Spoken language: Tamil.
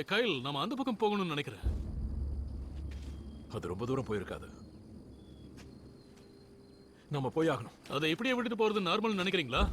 கைல், நம்ம அந்த பக்கம் போகணும்னு நினைக்கிறேன். அது ரொம்ப தூரம் போயிருக்காது. நம்ம போய் ஆகணும். அதை இப்படியே விட்டுட்டு போறது நார்மல் நினைக்கிறீங்களா?